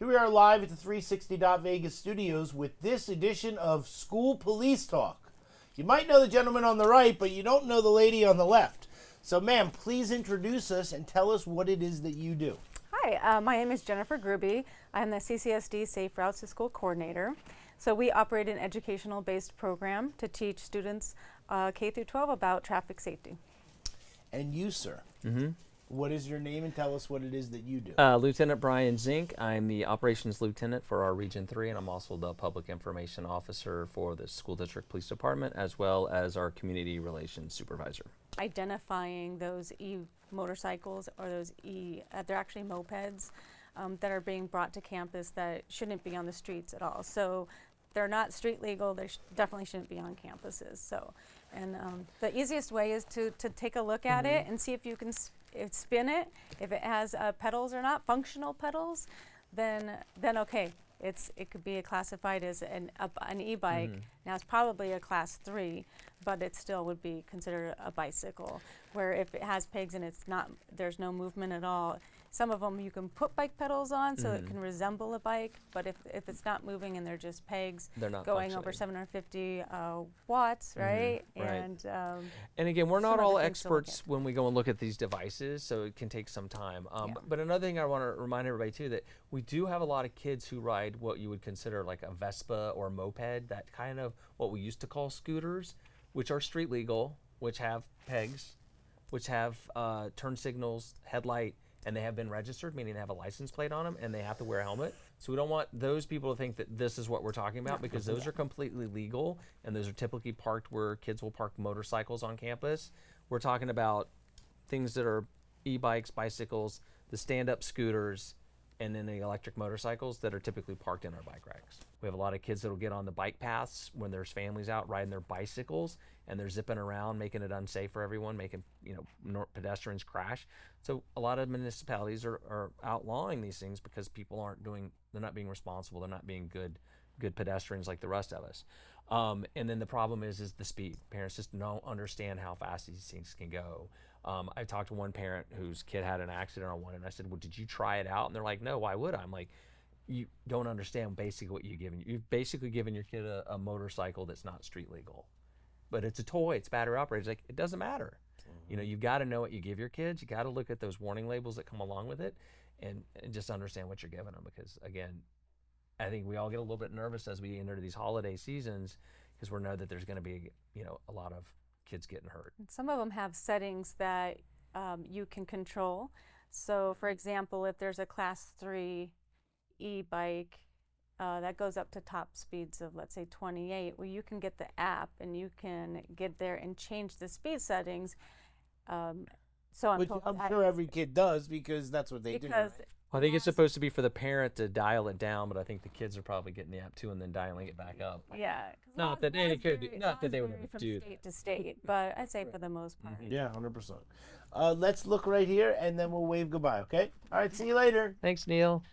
Here we are live at the 360 Vegas studios with this edition of School Police Talk. You might know the gentleman on the right, but you don't know the lady on the left. So, ma'am, please introduce us and tell us what it is that you do. Hi, my name is Jennifer Gruby. I'm the CCSD Safe Routes to School Coordinator. So we operate an educational-based program to teach students K through 12 about traffic safety. And you, sir, what is your name and tell us what it is that you do? Lieutenant Brian Zink. I'm the Operations Lieutenant for our Region 3, and I'm also the Public Information Officer for the School District Police Department, as well as our Community Relations Supervisor. Identifying those e-motorcycles or those they're actually mopeds that are being brought to campus that shouldn't be on the streets at all. So they're not street legal, they definitely shouldn't be on campuses. So, and the easiest way is to take a look at it and see if you can spin it. If it has pedals or not, functional pedals, then okay. It could be classified as an e-bike. Now it's probably a class 3, but it still would be considered a bicycle. Where if it has pegs and there's no movement at all. Some of them you can put bike pedals on so it can resemble a bike, but if it's not moving and they're just pegs, they're not going over 750 watts, right? And again, we're not all experts when we go and look at these devices, so it can take some time. But another thing I want to remind everybody too, that we do have a lot of kids who ride what you would consider like a Vespa or moped, that kind of what we used to call scooters, which are street legal, which have pegs, which have turn signals, headlight, and they have been registered, meaning they have a license plate on them, and they have to wear a helmet. So we don't want those people to think that this is what we're talking about, because those are completely legal, and those are typically parked where kids will park motorcycles on campus. We're talking about things that are e-bikes, bicycles, the stand-up scooters, and then the electric motorcycles that are typically parked in our bike racks. We have a lot of kids that will get on the bike paths when there's families out riding their bicycles, and they're zipping around, making it unsafe for everyone, making pedestrians crash. So a lot of municipalities are outlawing these things because people they're not being responsible, they're not being good pedestrians like the rest of us. And then the problem is the speed. Parents just don't understand how fast these things can go. I talked to one parent whose kid had an accident on one, and I said, well, did you try it out? And they're like, no, why would I? I'm like, you don't understand basically what you're giving. You've basically given your kid a motorcycle that's not street legal. But it's a toy, it's battery operated. It's like, it doesn't matter. You've got to know what you give your kids. You got to look at those warning labels that come along with it and just understand what you're giving them. Because again, I think we all get a little bit nervous as we enter these holiday seasons, because we know that there's going to be a lot of kids getting hurt. Some of them have settings that you can control. So for example, if there's a class 3 e-bike that goes up to top speeds of, let's say, 28, well, you can get the app and you can get there and change the speed settings. Which I'm sure every kid does, because that's what they do. Right? Well, I think it's supposed to be for the parent to dial it down, but I think the kids are probably getting the app too and then dialing it back up. Yeah. Not that they could, not that they would from do state to state, but I'd say for the most part. Yeah, 100%. Let's look right here, and then we'll wave goodbye, okay? All right, see you later. Thanks, Neil.